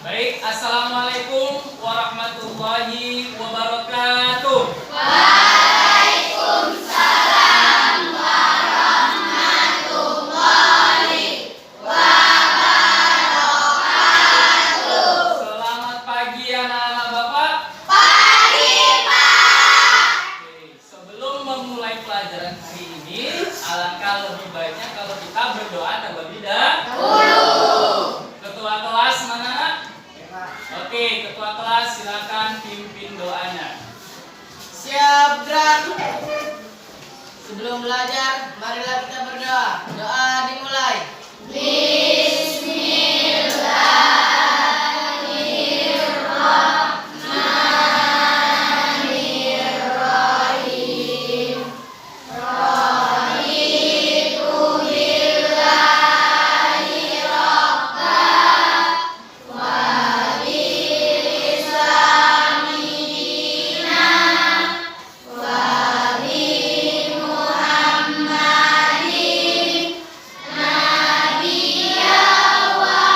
Baik, assalamualaikum warahmatullahi wabarakatuh. Waalaikumsalam warahmatullahi wabarakatuh. Selamat pagi anak-anak Bapak. Pagi, Pak. Oke, sebelum memulai pelajaran hari ini, alangkah lebih baiknya kalau kita berdoa terlebih dahulu. Ketua kelas mana? Oke, ketua kelas silakan pimpin doanya. Siap, Dran. Sebelum belajar, marilah kita berdoa. Doa dimulai. Bismillahirrahmanirrahim. Raditu billahi rabban wa bil islami dinan wa bi Muhammadin nabiyya wa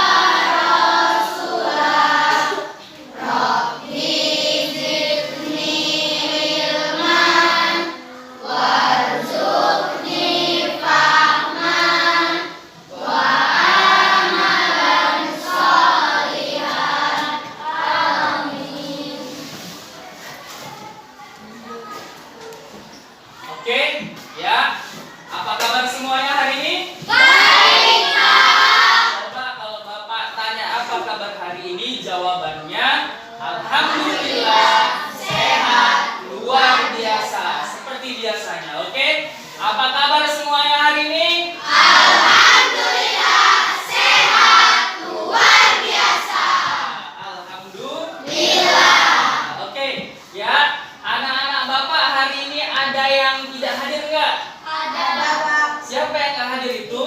rasulah. Rabbi zidni ilman warzuqni fahman wa amalan sholihan. Amin. Oke, ya. Apa kabar semuanya hari ini? Baik, Pak. Coba kalau Bapak tanya apa kabar hari ini, jawabannya alhamdulillah sehat luar biasa seperti biasanya. Oke? Apa kabar semuanya hari ini? Alhamdulillah sehat luar biasa. Alhamdulillah. Oke, ya. Anak-anak Bapak hari ini ada yang tidak hadir nggak? Ada Bapak. Siapa yang nggak hadir itu?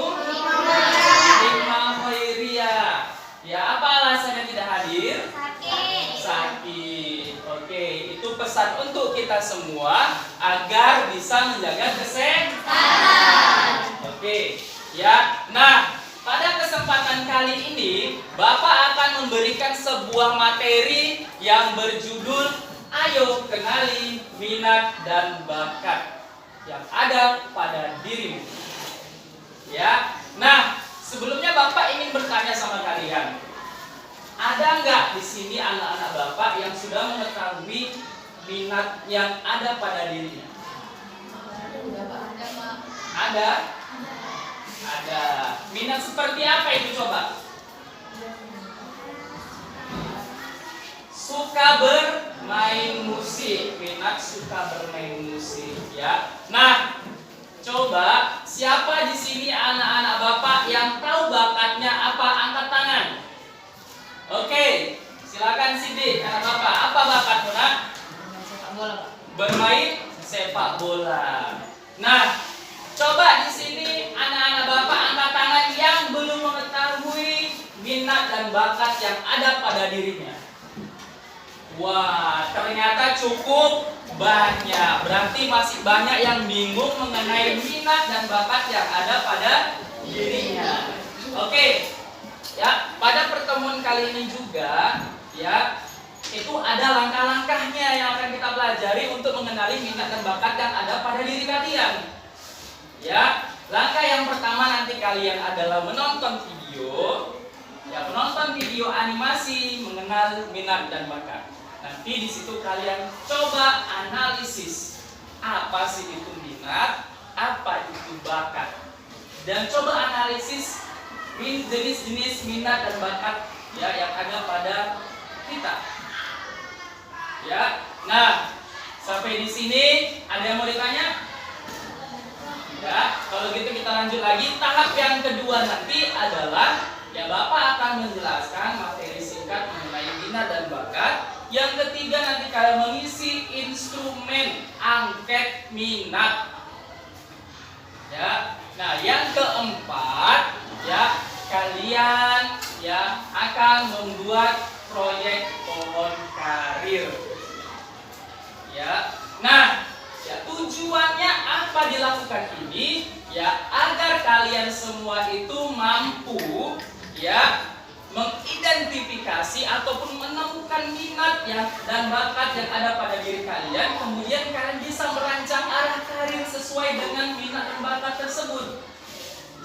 Hikmah Hoiria. Ya, apa alasannya tidak hadir? Sakit. Oke, itu pesan untuk kita semua agar bisa menjaga kesehatan. Oke, ya. Nah, pada kesempatan kali ini Bapak akan memberikan sebuah materi yang berjudul Ayo Kenali Minat dan Bakat yang ada pada dirimu. Ya. Nah, sebelumnya Bapak ingin bertanya sama kalian. Ada nggak di sini anak-anak Bapak yang sudah mengetahui minat yang ada pada dirinya? Ada? Ada. Minat seperti apa itu coba? Suka bermain musik. Minat suka bermain musik, ya. Nah, coba siapa di sini anak-anak Bapak yang tahu bakatnya apa? Angkat tangan. Oke, silakan Sidik, anak Bapak. Apa bakatmu, Nak? Sepak bola, Pak. Bermain sepak bola. Nah, coba di sini anak-anak Bapak angkat tangan yang belum mengetahui minat dan bakat yang ada pada dirinya. Wah, ternyata cukup banyak. Berarti masih banyak yang bingung mengenai minat dan bakat yang ada pada dirinya. Oke. Ya, pada pertemuan kali ini juga ya, itu ada langkah-langkahnya yang akan kita pelajari untuk mengenali minat dan bakat yang ada pada diri kalian. Ya, langkah yang pertama nanti kalian adalah menonton video. Ya, menonton video animasi mengenal minat dan bakat. Nanti di situ kalian coba analisis apa sih itu minat, apa itu bakat. Dan coba analisis jenis-jenis minat dan bakat ya yang ada pada kita. Ya. Nah, sampai di sini ada yang mau ditanya? Ya, kalau gitu kita lanjut lagi. Tahap yang kedua nanti adalah ya Bapak akan menjelaskan materi singkat mengenai minat dan bakat. Yang ketiga nanti kalian mengisi instrumen angket minat. Ya. Nah, yang keempat ya kalian ya akan membuat proyek pohon karir. Ya. Nah, ya tujuannya apa dilakukan ini? ya agar kalian semua itu mampu ya mengidentifikasi ataupun menemukan minat dan bakat yang ada pada diri kalian, kemudian kalian bisa merancang arah karir sesuai dengan minat dan bakat tersebut.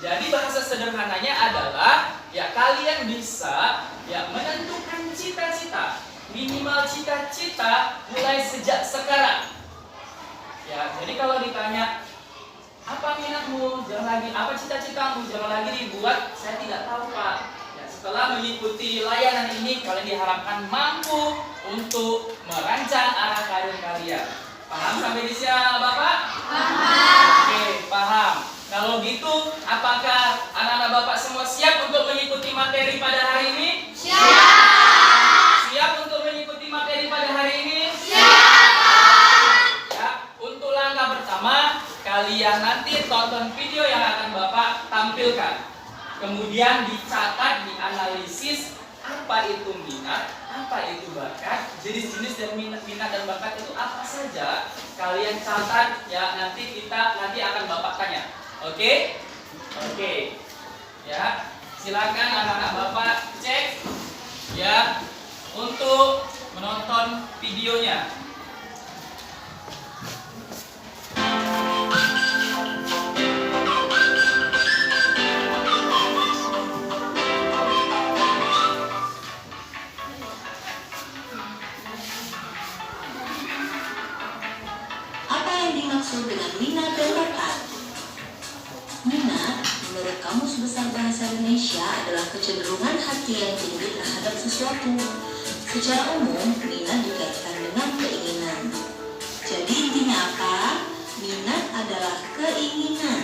Jadi bahasa sederhananya adalah ya kalian bisa ya menentukan cita-cita, minimal cita-cita mulai sejak sekarang. Ya, jadi kalau ditanya apa minatmu, jangan lagi apa cita-citamu, jangan lagi dibuat saya tidak tahu Pak. Setelah mengikuti layanan ini, kalian diharapkan mampu untuk merancang arah karir kalian. Paham sampai di sini, Bapak? Paham. Oke, paham. Kalau gitu, apakah anak-anak Bapak semua siap untuk mengikuti materi pada hari ini? Siap. Siap untuk mengikuti materi pada hari ini? Siap. Ya, untuk langkah pertama, kalian nanti tonton video yang akan Bapak tampilkan. Kemudian dicatat, dianalisis apa itu minat, apa itu bakat, jenis-jenis dan minat dan bakat itu apa saja. Kalian catat ya, nanti akan Bapak tanya. Oke? Oke. Ya, silakan anak-anak Bapak cek ya untuk menonton videonya. Dimaksud dengan minat dan bakat. Minat, menurut Kamus Besar Bahasa Indonesia, adalah kecenderungan hati yang tinggi terhadap sesuatu. Secara umum, minat dikaitkan dengan keinginan. Jadi intinya apa? Minat adalah keinginan.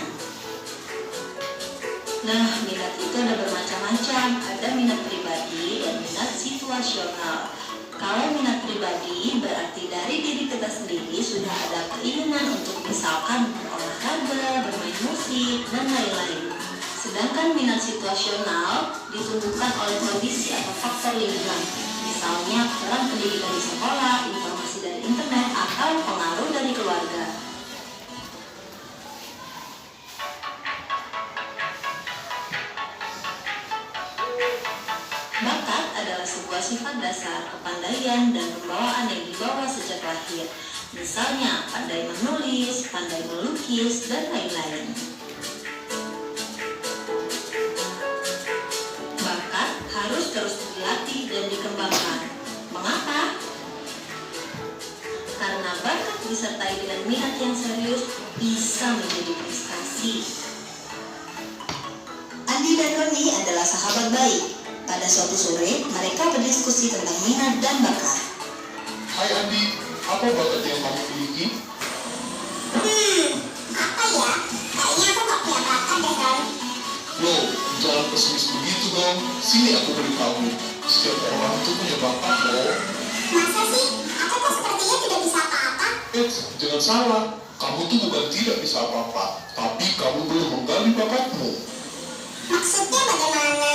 Nah, minat itu ada bermacam-macam. Ada minat pribadi dan minat situasional. Kalau minat pribadi berarti dari diri kita sendiri sudah ada keinginan untuk misalkan berolahraga, bermain musik, dan lain-lain. Sedangkan minat situasional ditumbuhkan oleh kondisi atau faktor lingkungan. Misalnya kurang pendidikan di sekolah, informasi dari internet, atau pengaruh dari keluarga. Bakat adalah sebuah sifat dasar, kepandaian, dan pembawaan yang dibawa sejak lahir. Misalnya, pandai menulis, pandai melukis, dan lain-lain. Bakat harus terus dilatih dan dikembangkan. Mengapa? Karena bakat disertai dengan minat yang serius bisa menjadi prestasi. Andi dan Roni adalah sahabat baik. Pada suatu sore, mereka berdiskusi tentang minat dan bakat. Hai Andi, apa bakat yang kamu miliki? Apa ya? Kayaknya aku gak punya bakat deh, Ron. Loh, jangan pesimis begitu dong. Sini aku beritahu. Setiap orang itu punya bakat loh. Masa sih? Aku kok sepertinya tidak bisa apa-apa. Jangan salah. Kamu tuh bukan tidak bisa apa-apa, tapi kamu belum menggali bakatmu. Maksudnya bagaimana?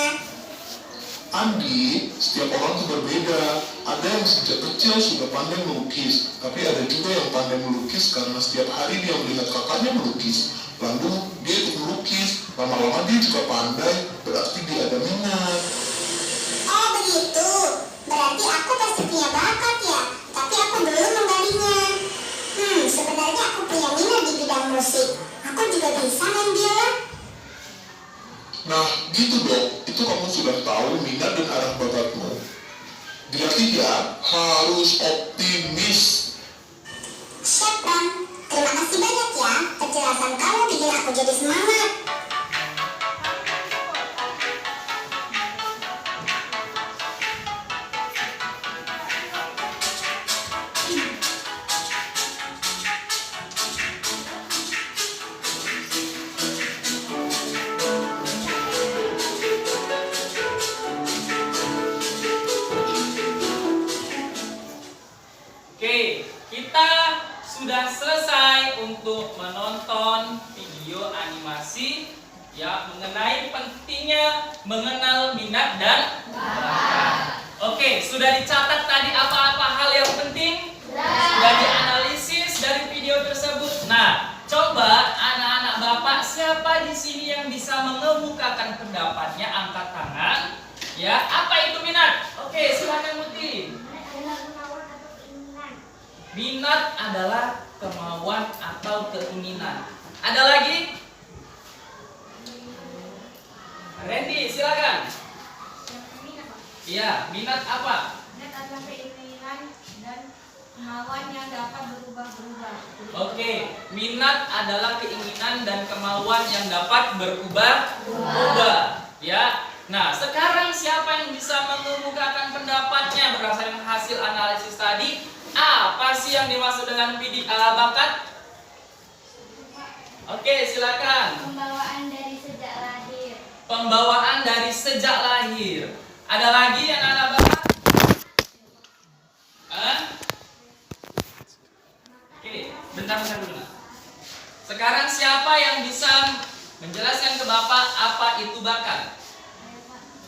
Andi, setiap orang itu berbeda. Ada yang sejak kecil sudah pandai melukis, tapi ada juga yang pandai melukis karena setiap hari dia melihat kakaknya melukis. Lalu dia ikut melukis, lama-lama dia juga pandai, berarti dia ada minat. Oh begitu. Berarti aku pasti punya bakat ya, tapi aku belum menggalinya. Sebenarnya aku punya minat di bidang musik. Aku juga bisa main biola. Nah, gitu dong. Itu kamu sudah tahu minat dan arah bakatmu. Yang ketiga, harus optimis. Siap, Ron. Terima kasih banyak ya. Penjelasan kamu bikin aku jadi semangat. Oke, kita sudah selesai untuk menonton video animasi ya mengenai pentingnya mengenal minat dan bakat. Oke, sudah dicatat tadi apa-apa hal yang penting? Sudah dianalisis dari video tersebut. Nah, coba anak-anak Bapak siapa di sini yang bisa mengemukakan pendapatnya angkat tangan? Ya, apa itu minat? Oke, silakan Muti. Minat adalah kemauan atau keinginan. Ada lagi? Randy, silakan. Iya, minat apa? Minat adalah keinginan dan kemauan yang dapat berubah-ubah. Oke, minat adalah keinginan dan kemauan yang dapat berubah-ubah. Ya. Nah, sekarang siapa yang bisa mengemukakan pendapatnya berdasarkan hasil analisis tadi? Apa sih yang dimaksud dengan bakat? Oke, silakan. Pembawaan dari sejak lahir. Pembawaan dari sejak lahir. Ada lagi yang anak bakat? Oke, bentar dulu. Sekarang siapa yang bisa menjelaskan ke Bapak apa itu bakat?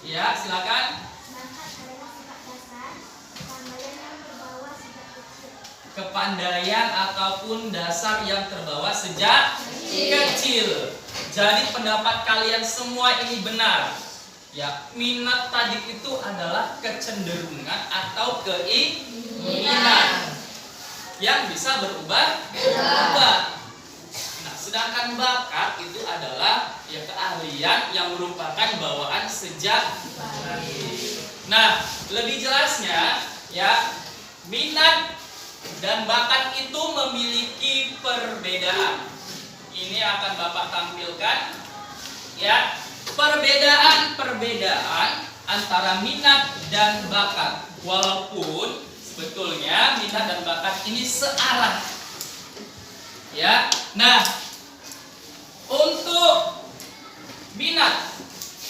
Ya, silakan. Bakat adalah sifat dasar, kepandaian yang terbawa sejak kecil. Kepandaian ataupun dasar yang terbawa sejak kecil. Jadi pendapat kalian semua ini benar. Ya, minat tadi itu adalah kecenderungan atau keinginan yang bisa berubah-ubah. Nah, sedangkan bakat itu adalah ya keahlian yang merupakan bawaan sejak lahir. Nah, lebih jelasnya ya, minat dan bakat itu memiliki perbedaan. Ini akan Bapak tampilkan ya, perbedaan antara minat dan bakat. Walaupun sebetulnya minat dan bakat ini searah. Ya. Nah, untuk minat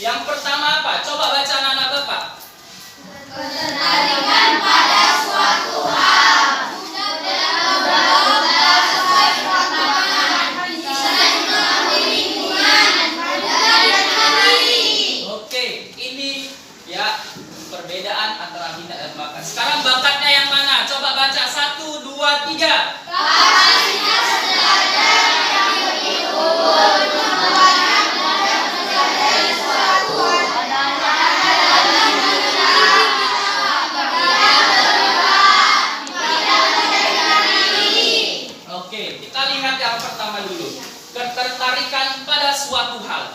yang pertama apa? Coba baca anak-anak Bapak. Ketertarikan pada suatu hal. Oke, ini ya perbedaan antara minat dan bakat. Sekarang bakatnya yang mana? Coba baca 1, 2, 3. Oke, kita lihat yang pertama dulu. Ketertarikan pada suatu hal.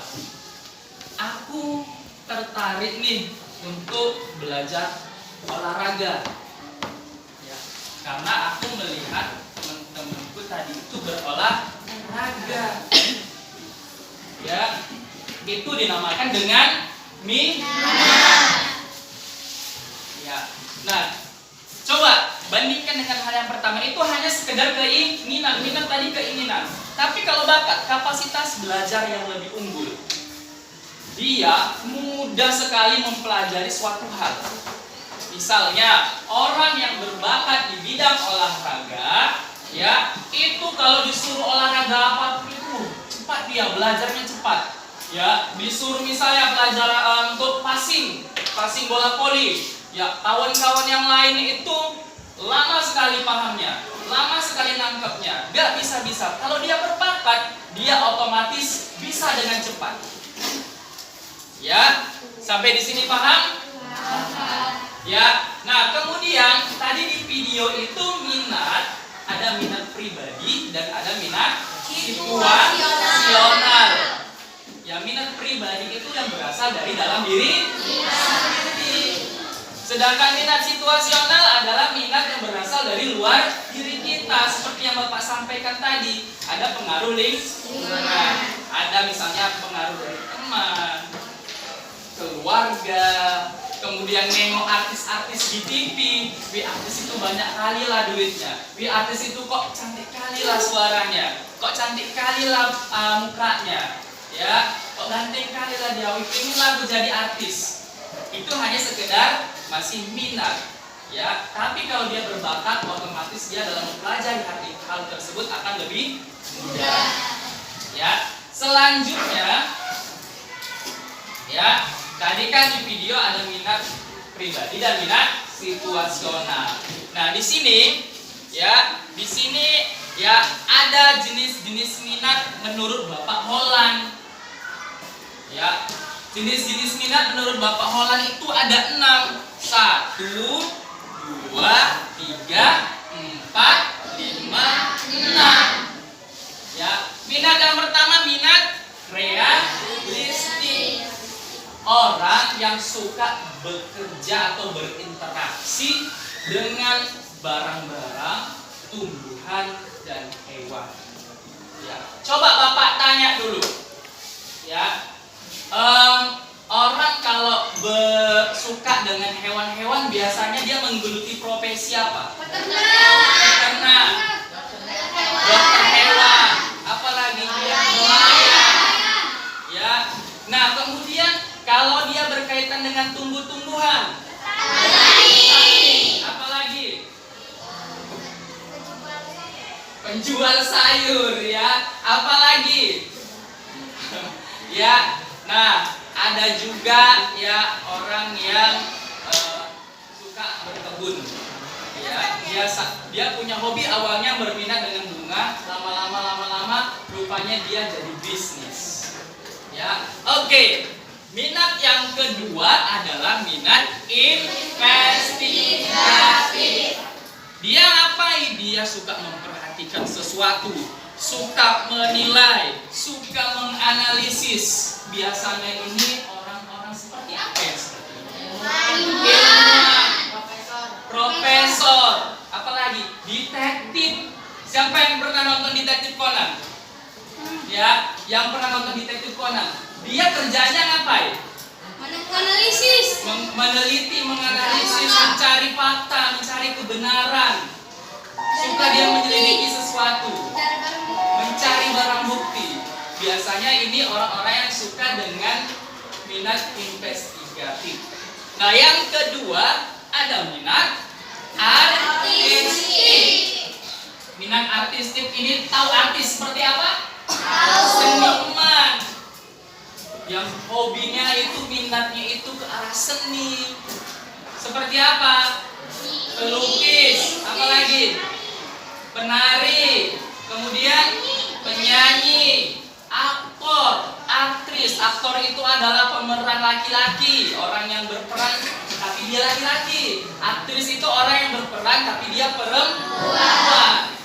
Aku tertarik nih untuk belajar olahraga. Ya, karena aku melihat teman-temanku tadi itu berolahraga. Ya, itu dinamakan dengan minat. Ya. Nah, coba bandingkan dengan hal yang pertama, itu hanya sekedar keinginan. Minat tadi keinginan. Tapi kalau bakat, kapasitas belajar yang lebih unggul. Dia mudah sekali mempelajari suatu hal. Misalnya, orang yang berbakat di bidang olahraga, ya, itu kalau disuruh olahraga apapun itu cepat dia belajarnya cepat. Ya, disuruh misalnya belajar untuk passing bola voli, ya, kawan-kawan yang lain itu lama sekali pahamnya, lama sekali nangkepnya, gak bisa. Kalau dia berbakat, dia otomatis bisa dengan cepat. Ya, sampai di sini paham? Ya, nah kemudian tadi di video itu minat, ada minat pribadi dan ada minat situasional. Ya, minat pribadi itu yang berasal dari dalam diri sendiri. Sedangkan minat situasional adalah minat yang berasal dari luar diri kita. Seperti yang Bapak sampaikan tadi, ada pengaruh lingkungan, ada misalnya pengaruh dari teman, keluarga, kemudian nengok artis-artis di TV. Artis itu banyak kali lah duitnya. Artis itu kok cantik kali lah suaranya, kok cantik kali lah mukanya, ya, kok ganteng kali lah dia. Ini lagu jadi artis. Itu hanya sekedar masih minat, ya. Tapi kalau dia berbakat, otomatis dia dalam mempelajari hal tersebut akan lebih mudah. Ya. Selanjutnya, ya. Tadi kan di video ada minat pribadi dan minat situasional. Nah, di sini ya, di sini Ya, ada jenis-jenis minat menurut Bapak Holland. Ya, jenis-jenis minat menurut Bapak Holland itu ada 6. 1, 2, 3, 4, 5, 6. Ya, minat yang pertama minat realistik. Orang yang suka bekerja atau berinteraksi dengan barang-barang, tumbuhan, dan hewan. Ya, coba Bapak tanya dulu. Ya, orang kalau suka dengan hewan-hewan biasanya dia menggeluti profesi apa? Peternak, dokter hewan, apalagi dia nelayan. Ya, nah kemudian kalau dia berkaitan dengan tumbuh-tumbuhan, apalagi penjual sayur, ya, apalagi ya. Nah, ada juga ya orang yang suka berkebun. Ya, dia punya hobi awalnya berminat dengan bunga, lama-lama rupanya dia jadi bisnis. Ya, oke. Minat yang kedua adalah minat investigatif. Dia ngapain? Dia suka memperhatikan sesuatu, suka menilai, suka menganalisis. Biasanya ini orang-orang seperti apa ya? Ilmuwan, profesor, apalagi detektif. Siapa yang pernah nonton Detektif Conan? Ya, yang pernah nonton Detektif Conan. Dia kerjanya ngapain? Menganalisis. Meneliti, menganalisis, mencari fakta, mencari kebenaran. Suka dia menyelidiki sesuatu, mencari barang bukti. Biasanya ini orang-orang yang suka dengan minat investigatif. Nah, yang kedua ada minat artistik. Minat artistik ini, tahu artis seperti apa? Seniman. Yang hobinya itu, minatnya itu ke arah seni. Seperti apa? Pelukis, apalagi? Penari, kemudian penyanyi, aktor, aktris. Aktor itu adalah pemeran laki-laki, orang yang berperan tapi dia laki-laki. Aktris itu orang yang berperan tapi dia perempuan.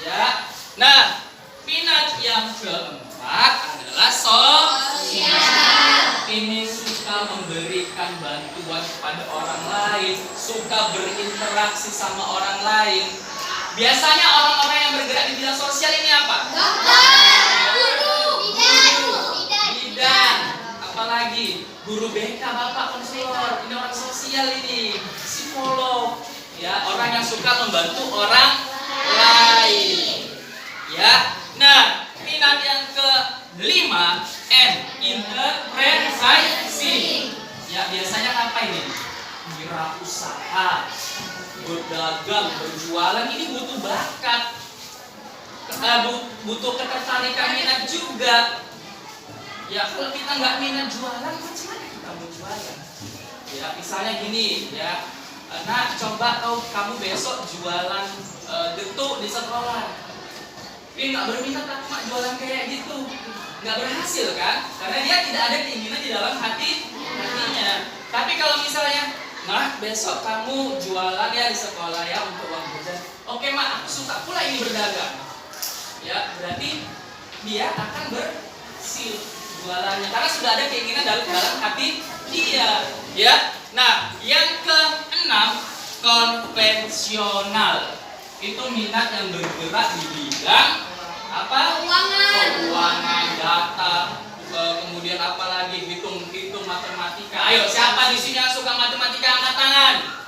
Ya. Nah, minat yang keempat adalah sosial. Ini suka memberikan bantuan kepada orang lain, suka berinteraksi sama orang lain. Biasanya orang-orang yang bergerak di bidang sosial ini apa? Bidan, apalagi guru BK, bapak konselor, ini orang sosial ini, psikolog, ya, orang yang suka membantu orang lain. Ya, nah, minat yang kelima, interpretasi. Ya, biasanya ngapain ini? Wirausaha, berdagang, berjualan, ini butuh bakat, butuh ketertarikan minat juga. Ya, kalau kita nggak minat jualan, bagaimana kita mau jualan? Ya, misalnya gini, ya, nah coba kamu besok jualan getuk di sekolah. Dia nggak berminat mak jualan kayak gitu, nggak berhasil kan? Karena dia tidak ada keinginan di dalam hatinya. Tapi kalau misalnya, nah besok kamu jualan ya di sekolah ya untuk uang jajan. Oke mak, aku suka pula ini berdagang. Ya, berarti dia akan berhasil jualannya karena sudah ada keinginan dalam hati dia. Ya, nah yang keenam, konvensional. Itu minat yang bergerak di bidang apa? Keuangan, data, kemudian apa lagi, hitung matematika. Ayo, siapa di sini yang suka matematika, angkat tangan.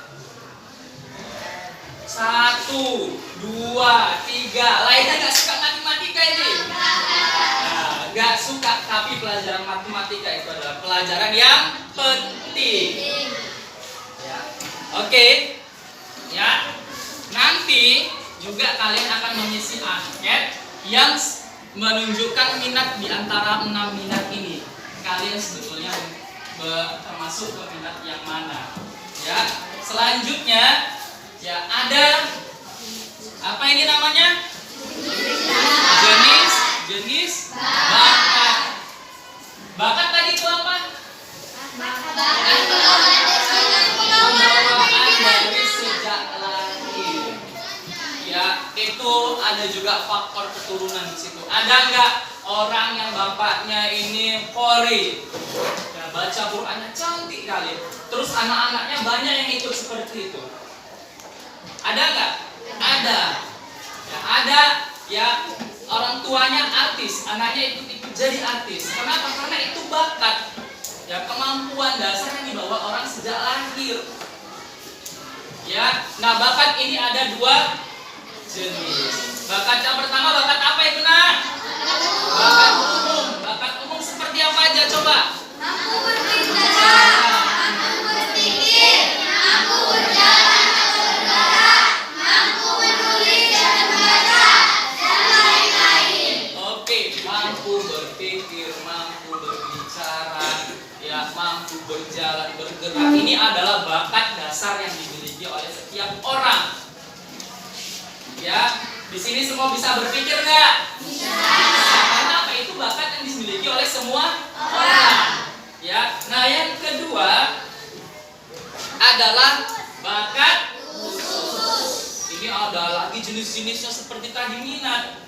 1, 2, 3. Lainnya nggak suka matematika ini? Nah, nggak suka, tapi pelajaran matematika itu adalah pelajaran yang penting. Ya. Oke. Ya. Nanti juga kalian akan mengisi angket yang menunjukkan minat di antara 6 minat ini. Kalian sebetulnya termasuk ke minat yang mana? Ya. Selanjutnya ya ada apa ini namanya? Jenis bakat. Bakat tadi itu apa? Pembawaan dari sejak lahir. Ya, itu ada juga faktor keturunan di situ. Ada nggak orang yang bapaknya ini Polri? Ya, baca Qurannya cantik kali. Terus anak-anaknya banyak yang ikut seperti itu. Ada nggak? Ada. Ya, ada. Ya, orang tuanya artis, anaknya ikut jadi artis. Kenapa? Karena itu bakat. Ya, kemampuan dasar yang dibawa orang sejak lahir. Ya, nah bakat ini ada 2 jenis. Bakat yang pertama, bakat apa itu, Nak? Bakat umum. Bakat umum seperti apa aja coba? Mampu berbicara, mampu berpikir, mampu berjalan atau bergerak, mampu menulis dan membaca, dan lain-lain. Oke, mampu berpikir, mampu berbicara, ya, mampu berjalan, bergerak. Ini adalah bakat dasar yang dimiliki oleh setiap orang. Ya, di sini semua bisa berpikir nggak? Bisa. Karena apa? Itu bakat yang dimiliki oleh semua orang. Ya, nah yang kedua adalah bakat khusus. Ini ada lagi jenis-jenisnya seperti tadi minat.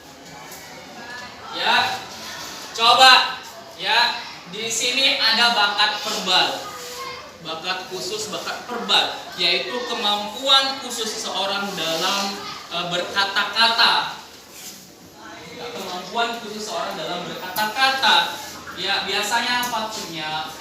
Ya, coba ya, di sini ada bakat verbal. Bakat khusus, bakat verbal, yaitu kemampuan khusus seseorang dalam berkata-kata. Ya, kemampuan khusus seseorang dalam berkata-kata. Ya, biasanya apa punya?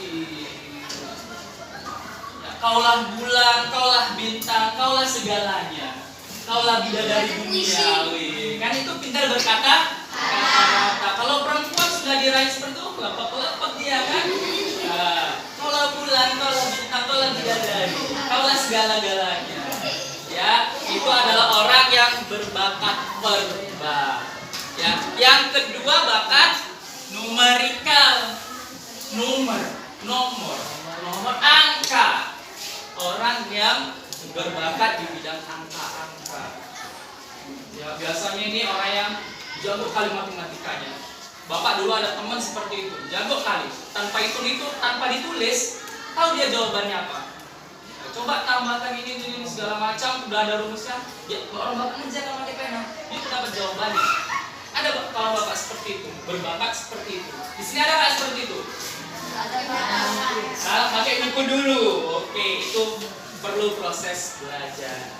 Ya, kaulah bulan, kaulah bintang, kaulah segalanya. Kaulah bidadari duniawi. Kan itu pintar berkata. Kata-kata. Kalau perempuan sudah diraih seperti itu, lepek-lepek dia kan. Nah, kaulah bulan, kaulah bintang, kaulah bidadari, kaulah segala-galanya. Ya, itu adalah orang yang berbakat verbal. Ya, yang kedua bakat numerikal. Nomor angka. Orang yang berbakat di bidang angka-angka. Ya, biasanya ini orang yang jago kali matematikanya. Bapak dulu ada teman seperti itu, jago kali. Tanpa hitung-hitung, tanpa ditulis, tahu dia jawabannya apa. Nah, coba tambahkan ini segala macam, udah ada rumusnya. Ya, orang bapak ngejar sama pakai pena, dia udah dapat jawabannya. Ada kalau bapak seperti itu, berbakat seperti itu. Di sini ada nggak seperti itu? Nah, pakai buku dulu. Oke, itu perlu proses belajar.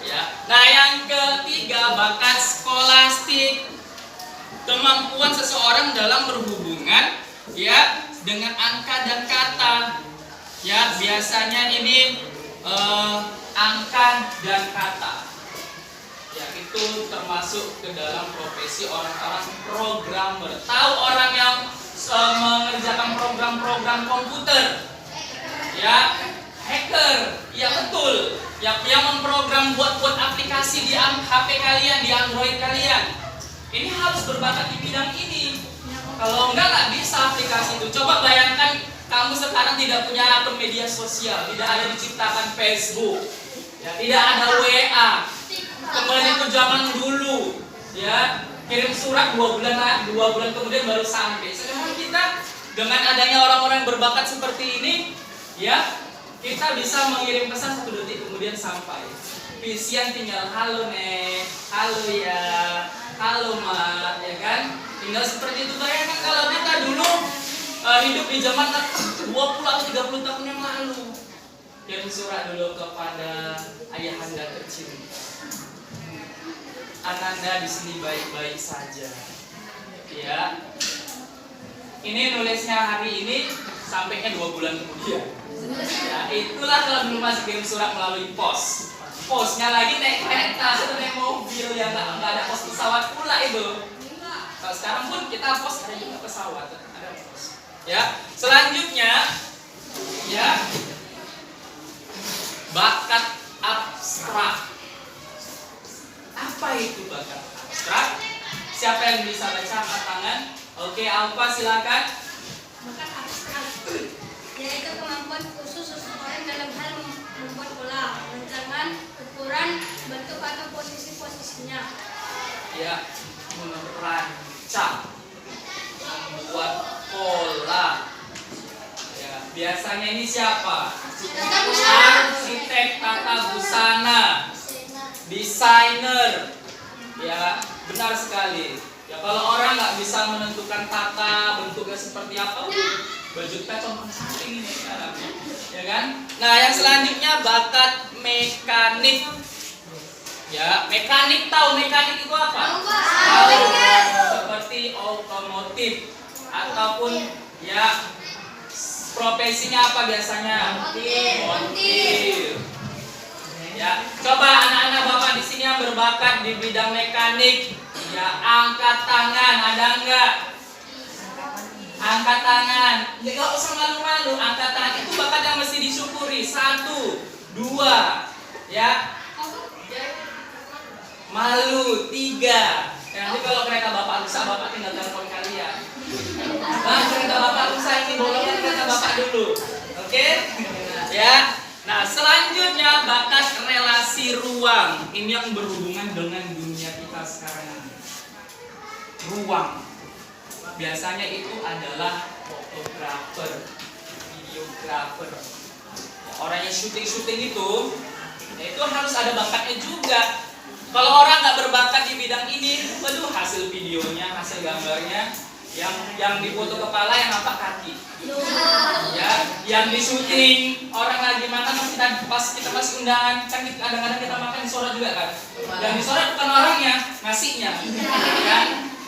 Ya. Nah, yang ketiga bakat skolastik. Kemampuan seseorang dalam berhubungan ya dengan angka dan kata. Ya, biasanya ini angka dan kata. Ya, itu termasuk ke dalam profesi orang-orang programmer. Tahu orang yang mengerjakan program-program komputer? Ya, hacker. Ya, betul. Yang memprogram buat aplikasi di HP kalian, di Android kalian. Ini harus berbakat di bidang ini. Kalau nggak bisa aplikasi itu. Coba bayangkan kamu sekarang tidak punya akun media sosial, tidak ada diciptakan Facebook, ya, tidak ada WA. Kembali ke zaman dulu, ya, kirim surat 2 bulan kemudian baru sampai. Sekarang kita dengan adanya orang-orang berbakat seperti ini, ya, kita bisa mengirim pesan 1 detik kemudian sampai. Visian tinggal halo nek, halo ya, halo mak, ya kan? Tinggal seperti itu. Bayangkan kalau kita dulu hidup di zaman 20 atau 30 tahun yang lalu. Kirim surat dulu kepada ayahanda tercinta. Ananda di sini baik-baik saja. Ya. Ini nulisnya hari ini, sampainya 2 bulan kemudian. Ya, itulah kalau dulu masih kirim surat melalui pos. Posnya lagi naik kereta atau naik mobil, ya nggak ada pos pesawat pula itu. Kalau sekarang pun kita pos ada juga pesawat, ada pos. Ya, selanjutnya, ya, bakat abstrak. Apa itu bakat abstrak? Siapa yang bisa baca angkat tangan? Oke, Alfa silakan. Bakat abstrak yaitu kemampuan khusus seseorang dalam hal membuat pola, rancangan, ukuran, bentuk atau posisi-posisinya. Ya, ini siapa? Arsitek tata busana, desainer. Ya, benar sekali. Ya, kalau orang nggak bisa menentukan tata bentuknya seperti apa, baju kita compang samping ini sekarang, ya kan? Nah, yang selanjutnya bakat mekanik. Ya, mekanik, tahu mekanik itu apa? Tahu. Seperti otomotif ataupun ya profesinya apa biasanya? Montir. Ya, coba anak-anak Bapak di sini yang berbakat di bidang mekanik, ya angkat tangan, ada enggak? Angkat tangan. Ya enggak usah malu-malu, angkat tangan itu bakat yang mesti disyukuri. 1, 2, ya. Malu 3. Nanti kalau kereta Bapak rusak, Bapak tinggal telepon kalian. Nah, kereta Bapak rusak ini bolongnya kereta Bapak dulu. Oke? Ya. Nah, selanjutnya bakat relasi ruang. Ini yang berhubungan dengan dunia kita sekarang. Ruang. Biasanya itu adalah fotografer, videografer. Orang yang syuting itu harus ada bakatnya juga. Kalau orang nggak berbakat di bidang ini, waduh, hasil videonya, hasil gambarnya, yang difoto kepala, yang nampak kaki. Ya, yang di syuting orang lagi makan pas kita masih undangan, kan kadang-kadang kita makan disorot juga kan. Yang disorot bukan orangnya, nasinya. Ya.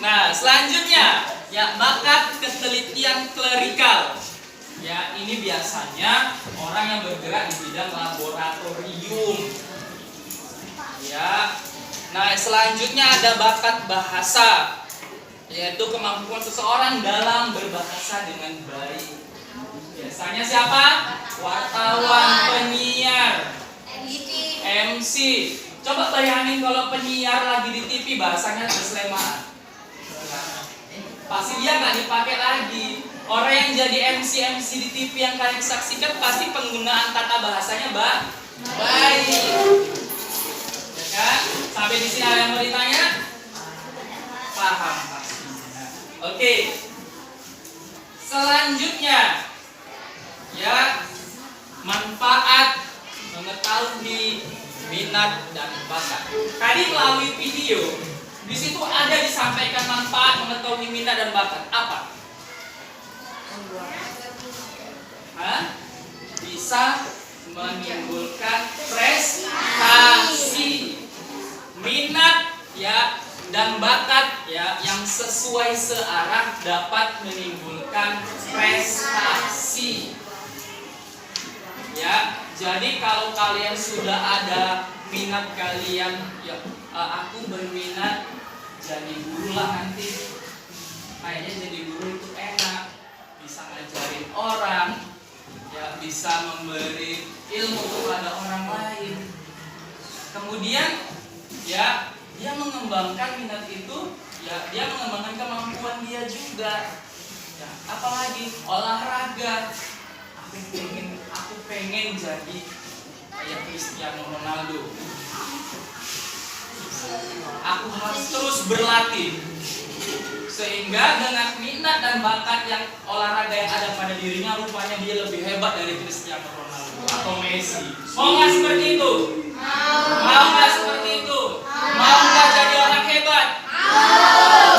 Nah, selanjutnya ya bakat ketelitian klerikal. Ya, ini biasanya orang yang bergerak di bidang laboratorium. Ya. Nah, selanjutnya ada bakat bahasa, yaitu kemampuan seseorang dalam berbahasa dengan baik. Biasanya siapa? Wartawan, penyiar, MC. Coba bayangin kalau penyiar lagi di TV bahasanya berselemaan. Pasti dia nggak dipakai lagi. Orang yang jadi MC di TV yang kalian saksikan pasti penggunaan tata bahasanya baik. Ya kan? Sampai di sini ada yang mau ditanya? Paham pastinya. Oke. Selanjutnya ya manfaat mengetahui minat dan bakat. Tadi melalui video di situ ada disampaikan manfaat mengetahui minat dan bakat. Apa? Bisa menimbulkan prestasi. Minat ya dan bakat ya yang sesuai searah dapat menimbulkan prestasi. Ya, jadi kalau kalian sudah ada minat kalian, ya aku berminat jadi guru lah nanti. Kayaknya jadi guru itu enak, bisa ngajarin orang, ya bisa memberi ilmu kepada orang lain. Kemudian ya dia mengembangkan minat itu, ya dia mengembangkan kemampuan dia juga. Ya, apalagi olahraga. Aku pengen jadi kayak Cristiano Ronaldo. Aku harus terus berlatih sehingga dengan minat dan bakat yang olahraga yang ada pada dirinya, rupanya dia lebih hebat dari Cristiano Ronaldo atau Messi. Mau nggak seperti itu? Mau nggak seperti itu? Mau nggak jadi orang hebat?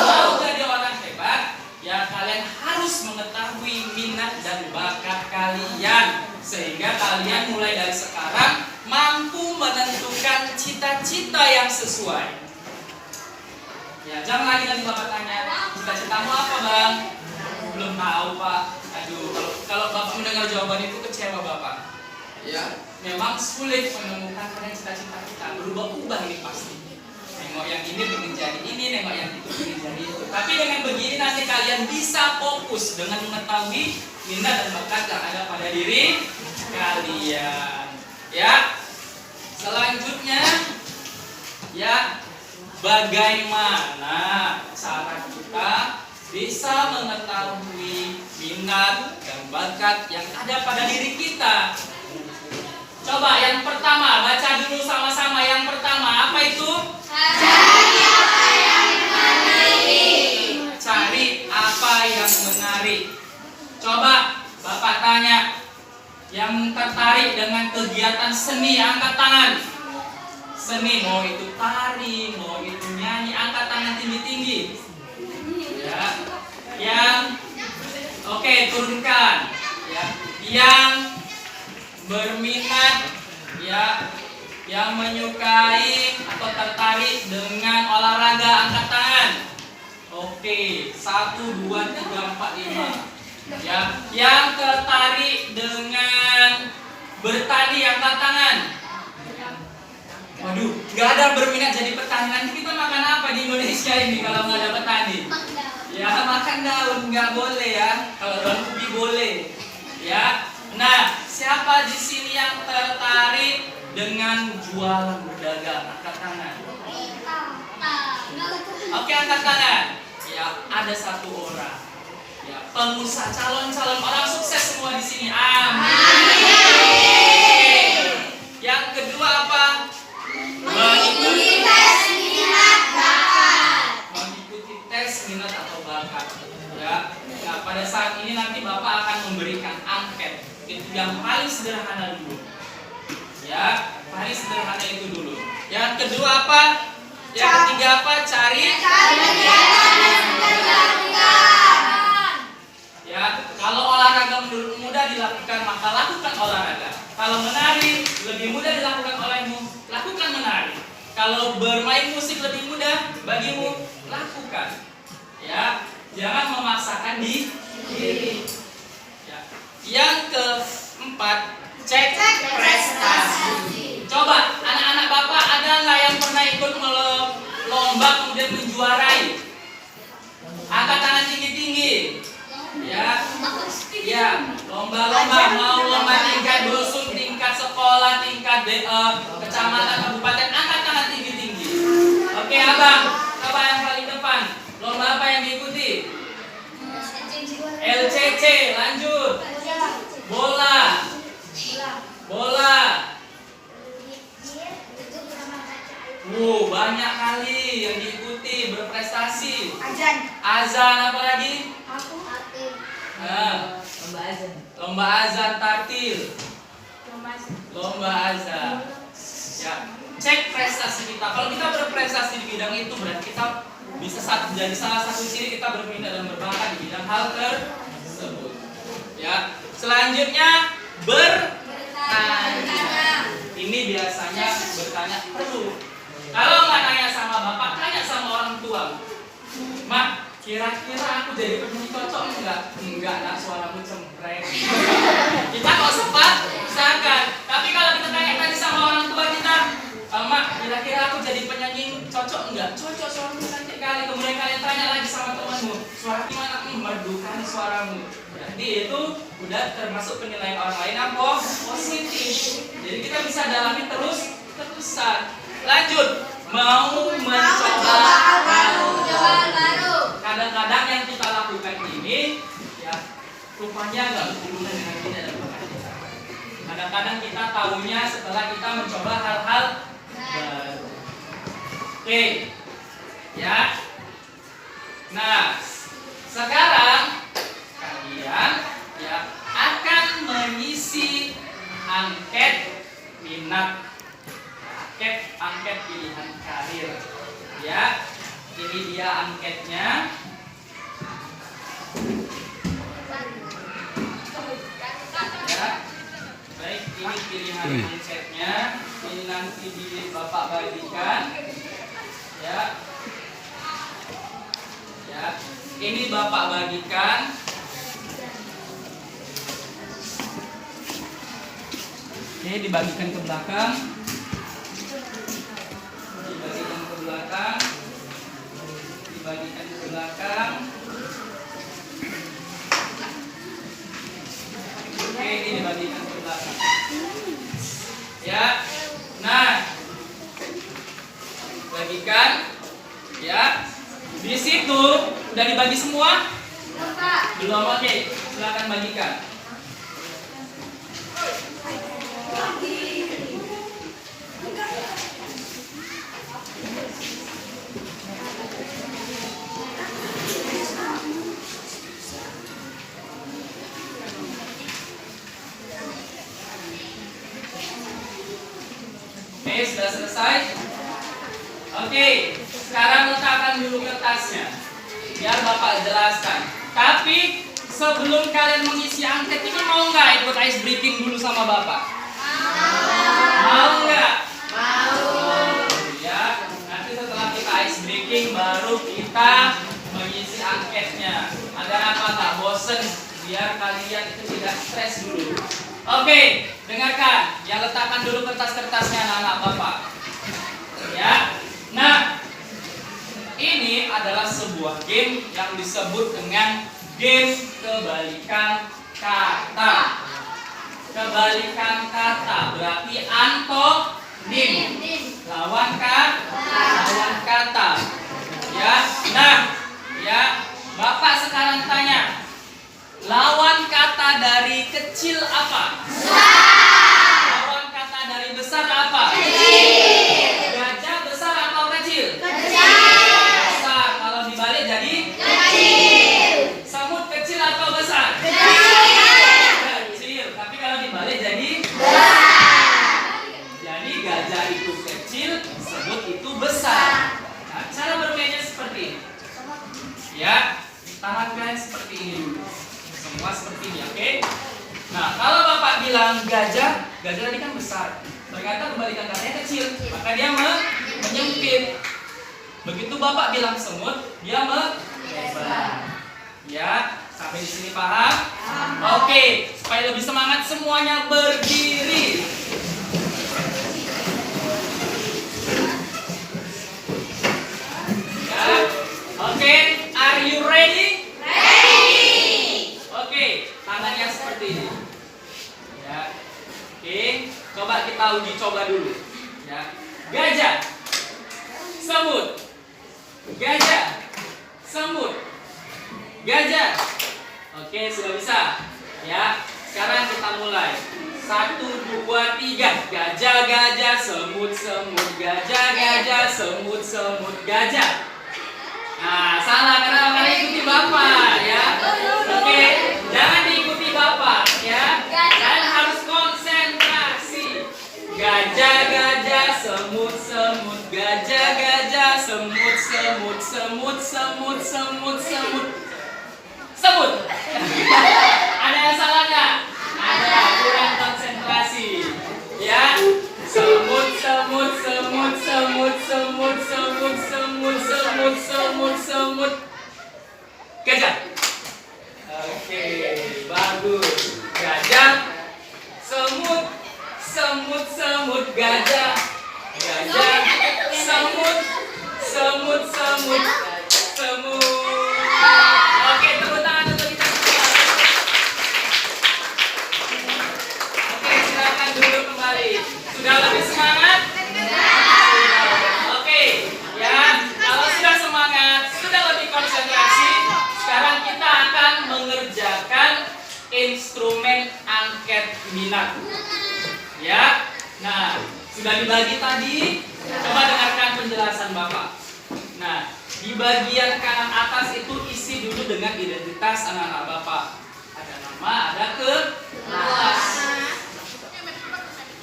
Mau jadi orang hebat? Ya kalian harus mengetahui minat dan bakat kalian sehingga kalian mulai dari sekarang mampu menentukan cita-cita yang sesuai. Ya, jangan lagi nanti Bapak tanya, cita-citamu apa Bang? Belum tahu Pak. Aduh, kalau Bapak mendengar jawaban itu kecewa Bapak. Ya, memang sulit menemukan karena cita-cita kita berubah-ubah ini pasti. Nengok yang ini pengen jadi ini, nengok yang itu pengen jadi itu. Tapi dengan begini nanti kalian bisa fokus dengan mengetahui minat dan bakat yang ada pada diri kalian. Ya. Selanjutnya ya, bagaimana cara kita bisa mengetahui minat dan bakat yang ada pada diri kita? Coba yang pertama, baca dulu sama-sama. Yang pertama, apa itu? Cari apa yang menarik. Coba Bapak tanya, Yang tertarik dengan kegiatan seni angkat tangan. Seni, mau itu tari, mau itu nyanyi, angkat tangan tinggi-tinggi. Ya. Yang oke, turunkan. Ya. Yang berminat, ya, yang menyukai atau tertarik dengan olahraga angkat tangan. Oke, 1, 2, 3, 4, 5. Ya, yang tertarik dengan bertani angkat tangan. Waduh, nggak ada berminat jadi petani. Nanti kita makan apa di Indonesia ini kalau nggak ada petani? Ya, makan daun nggak boleh ya. Kalau daun ubi boleh. Ya, nah siapa di sini yang tertarik dengan jualan berdagang angkat tangan? Oke, angkat tangan. Ya, ada 1 orang. Ya, pengusaha, calon-calon orang sukses semua di sini. Amin. Yang kedua apa? Mengikuti tes minat bakat. Mengikuti tes minat atau bakat. Ya, pada saat ini nanti Bapak akan memberikan angket. Itu yang paling sederhana dulu. Ya, paling sederhana itu dulu. Yang kedua apa? Yang ketiga apa? Cari ya, kalau olahraga menurut mudah dilakukan, maka lakukan olahraga. Kalau menari lebih mudah dilakukan olehmu, lakukan menari. Kalau bermain musik lebih mudah bagimu, lakukan. Ya, jangan memaksakan diri. Ya. Yang keempat, cek prestasi. Coba anak-anak Bapak ada nggak yang pernah ikut lomba kemudian menjuarai? Angkat tangan tinggi-tinggi. Ya, lomba-lomba, mau lomba tingkat dusun, tingkat sekolah, tingkat kecamatan, kabupaten, angkat tangan tinggi-tinggi. Oke, abang, coba yang paling depan. Lomba apa yang diikuti? LCC, lanjut. Bola. Banyak kali yang diikuti, berprestasi. Azan apa lagi? Lomba azan tartil. Lomba azan. Ya, cek prestasi kita. Kalau kita berprestasi di bidang itu, berarti kita bisa jadi salah satu ciri kita berminat dan berbakat di bidang hal tersebut. Ya, selanjutnya bertanya. Ini biasanya bertanya perlu. Kalau nggak tanya sama bapak, tanya sama orang tua. Mak, kira-kira aku jadi penyanyi cocok enggak? Enggak, nak, suaramu cempreng. Kita kok sempat, usahakan. Tapi kalau kita tanya tadi sama orang tua kita, Mak, kira-kira aku jadi penyanyi cocok enggak? Cocok, suaramu cantik kali. Kemudian kalian tanya lagi sama temanmu, suara gimana? Merdu kali suaramu. Jadi itu udah termasuk penilaian orang lain apa? Positif. Jadi kita bisa dalami terusan. Lanjut, mau mencoba hal baru. Kadang-kadang yang kita lakukan ini, ya, rupanya nggak berhubungan dengan kita dan bakat kita. Kadang-kadang kita tahunya setelah kita mencoba hal-hal baru. Oke, ya. Nah, sekarang kalian ya akan mengisi angket minat, angket pilihan karir. Ya, ini dia angketnya. Ya, baik, ini pilihan angketnya. Ini nanti Bapak bagikan. Ya, ya, ini Bapak bagikan. Oke, dibagikan ke belakang. Dibagikan ke belakang. Oke, ini dibagikan ke belakang. Ya, nah, bagikan. Ya, di situ udah dibagi semua? Belum, oke. Silakan bagikan. Oke, sudah selesai? Oke, sekarang letakkan dulu kertasnya. Biar Bapak jelaskan. Tapi sebelum kalian mengisi angket ini mau nggak ikut ice breaking dulu sama Bapak? Mau nggak? Mau. Ya, nanti setelah kita ice breaking baru kita mengisi anketnya. Agar apa nggak bosen? Biar kalian itu tidak stres dulu. Oke, dengarkan. Yang letakkan dulu kertas-kertasnya anak-anak Bapak. Ya. Nah, ini adalah sebuah game yang disebut dengan game kebalikan kata. Kebalikan kata berarti antonim. Lawan kata. Ya. Nah, ya, Bapak sekarang tanya. Lawan kata dari kecil apa? Besar. Lawan kata dari besar apa? Kecil. Gajah besar atau kecil? Kecil. Besar. Kalau dibalik jadi? Kecil. Semut kecil atau besar? Kecil. Kecil. Tapi kalau dibalik jadi? Besar. Jadi gajah itu kecil, semut itu besar. Nah, cara bermainnya seperti ini. Ya, tangan kalian seperti ini dulu. Semua seperti ini, oke? Nah, kalau Bapak bilang gajah tadi kan besar. Ternyata kebalikan katanya kecil, maka dia menyempit. Begitu Bapak bilang semut, dia melebar. Ya, sampai di sini paham? Oke, supaya lebih semangat semuanya berdiri. Ya, oke, are you ready? Tangannya seperti ini. Ya. Oke, coba kita uji coba dulu. Ya. Gajah. Semut. Gajah. Semut. Gajah. Oke, sudah bisa. Ya. Sekarang kita mulai. 1, 2, 3. Gajah, gajah, semut, semut. Gajah, gajah, semut, semut. Gajah. Nah, salah karena ikuti Bapak, ya. Oke, jangan diikuti Bapak, ya. Kalian harus konsentrasi. Gajah, gajah, semut, semut. Gajah, gajah, semut, semut. Semut, semut, semut, semut. Semut. Ada yang salah nggak? Ada, kurang konsentrasi, ya. Semut, semut, semut, semut, semut, semut, semut, semut, semut, semut. Gajah. Oke, bagus. Gajah, semut, semut, semut, gajah. Gajah, semut, semut, semut, semut. Oke, tepuk tangan untuk kita semua. Oke, silakan duduk kembali. Sudah lebih semangat? Oke, ya. Kalau sudah semangat, sudah lebih konsentrasi, sekarang kita akan mengerjakan instrumen angket minat. Ya. Nah, sudah dibagi tadi. Coba dengarkan penjelasan Bapak. Nah, di bagian kanan atas itu isi dulu dengan identitas anak-anak Bapak. Ada nama, ada kelas.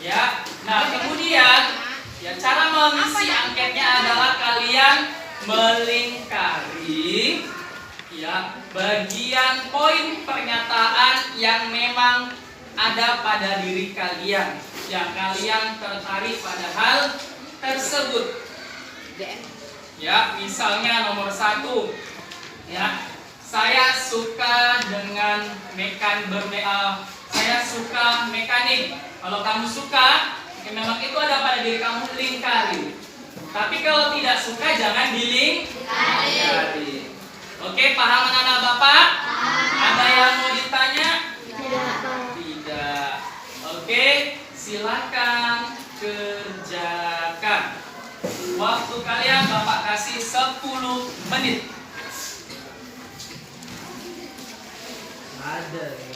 Ya. Nah, kemudian ya cara mengisi angketnya adalah kalian melingkari ya bagian poin pernyataan yang memang ada pada diri kalian, yang kalian tertarik pada hal tersebut. Ya, misalnya nomor 1. Ya, saya suka dengan saya suka mekanik. Kalau kamu suka, ya memang itu ada pada diri kamu, lingkari. Tapi kalau tidak suka, jangan dilingkari. Oke, paham anak-anak Bapak? Ada yang mau ditanya? Tidak. Oke, silakan kerjakan. Waktu kalian Bapak kasih 10 menit. Ada.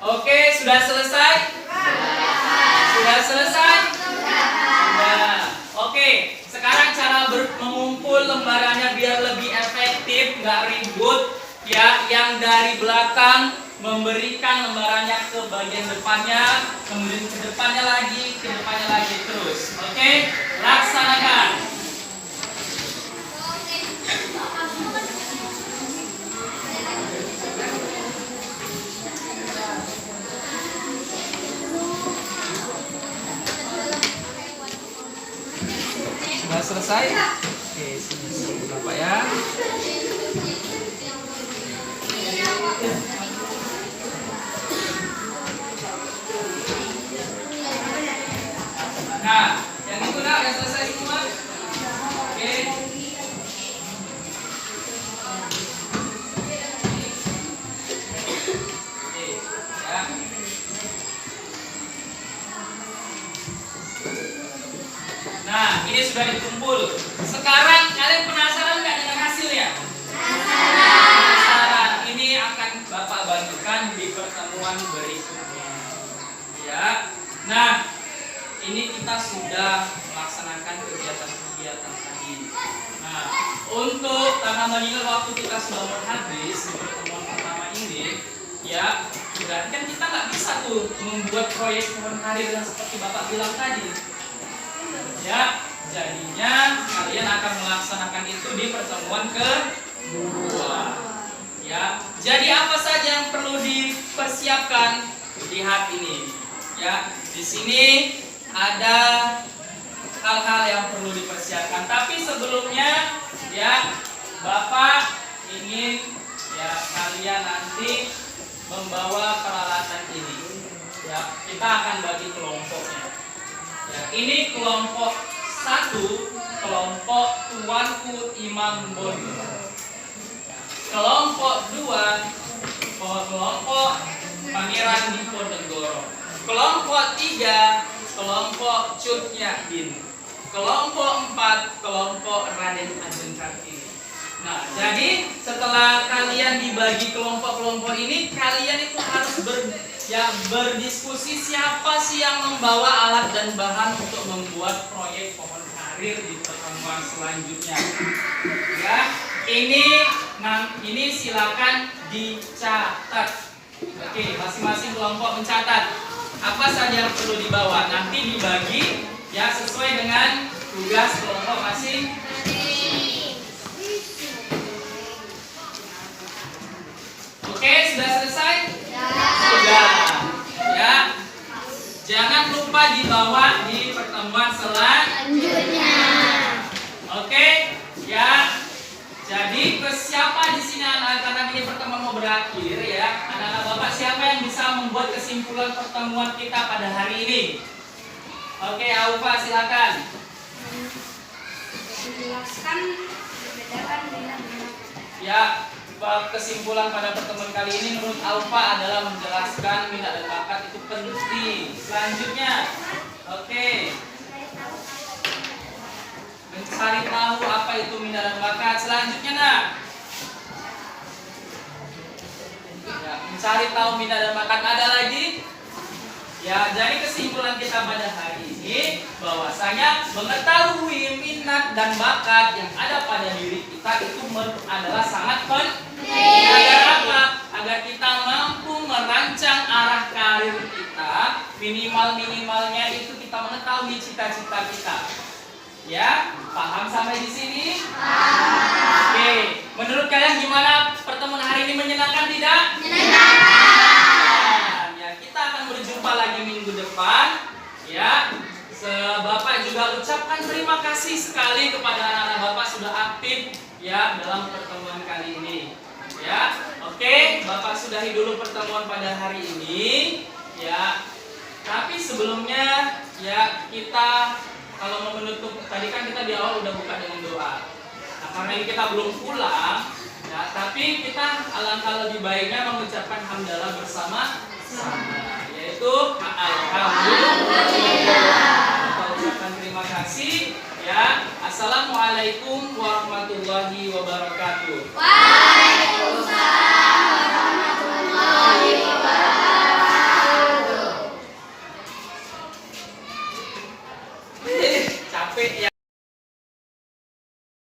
Oke, sudah selesai? Sudah selesai? Sudah. Oke, sekarang cara mengumpul lembarannya biar lebih efektif, nggak ribut. Ya, yang dari belakang memberikan lembarannya ke bagian depannya, kemudian ke depannya lagi terus. Oke, laksanakan. Sudah selesai? Oke, sini Bapak ya. Nah, yang itu udah selesai semua? Oke. Oke, ya. Nah, ini sudah dikumpul. Sekarang kalian penasaran nggak dengan hasilnya? Penasaran. Ini akan Bapak bagikan di pertemuan berikutnya. Ya. Nah, ini kita sudah melaksanakan kegiatan-kegiatan tadi. Nah, untuk karena mengingat waktu kita sudah mau habis di pertemuan pertama ini, ya, berarti kan kita nggak bisa tuh membuat proyek pohon karir yang seperti Bapak bilang tadi. Ya, jadinya kalian akan melaksanakan itu di pertemuan kedua. Ya, jadi apa saja yang perlu dipersiapkan? Lihat ini. Ya, di sini ada hal-hal yang perlu dipersiapkan. Tapi sebelumnya, ya, Bapak ingin ya kalian nanti membawa peralatan ini. Ya, kita akan bagi kelompoknya. Ya, ini kelompok 1, kelompok Tuanku Imam Bondo. Kelompok 2, kelompok Pangeran Diponegoro. Kelompok 3, kelompok Cut Yakin. Kelompok 4, kelompok Raden Ajeng Kartini. Nah, jadi setelah kalian dibagi kelompok-kelompok ini, kalian itu harus berdiskusi siapa sih yang membawa alat dan bahan untuk membuat proyek pohon karir di pertemuan selanjutnya. Ya, ini silakan dicatat. Oke, masing-masing kelompok mencatat apa saja yang perlu dibawa. Nanti dibagi ya sesuai dengan tugas kelompok masing. Oke, sudah selesai? Sudah. Ya. Jangan lupa dibawa di pertemuan selanjutnya. Oke? Ya. Jadi siapa di sini karena ini pertemuan mau berakhir ya. Anak-anak Bapak siapa yang bisa membuat kesimpulan pertemuan kita pada hari ini? Oke, Aufa silakan. Menjelaskan membedakan minat-minat. Ya. Kesimpulan pada pertemuan kali ini menurut Alfa adalah menjelaskan minat dan bakat itu penting. Selanjutnya, oke, mencari tahu apa itu minat dan bakat. Selanjutnya, nak, ya, mencari tahu minat dan bakat. Ada lagi? Ya, jadi kesimpulan kita pada hari ini bahwasanya mengetahui minat dan bakat yang ada pada diri kita itu adalah sangat penting. Agar apa? Agar kita mampu merancang arah karir kita. Minimalnya itu kita mengetahui cita-cita kita. Ya, paham sampai di sini? Oke, menurut kalian gimana pertemuan hari ini, menyenangkan tidak? Menyenangkan. Ya, kita akan berjumpa lagi minggu depan. Ya, Bapak juga ucapkan terima kasih sekali kepada anak-anak Bapak sudah aktif ya dalam pertemuan kali ini. Ya, oke, Bapak sudahi dulu pertemuan pada hari ini. Ya, tapi sebelumnya ya kita kalau mau menutup, tadi kan kita di awal udah buka dengan doa. Nah, karena ini kita belum pulang, ya, tapi kita alangkah lebih baiknya mengucapkan hamdalah bersama-sama, yaitu alhamdulillah. Kita ucapkan terima kasih. Ya, assalamualaikum warahmatullahi wabarakatuh.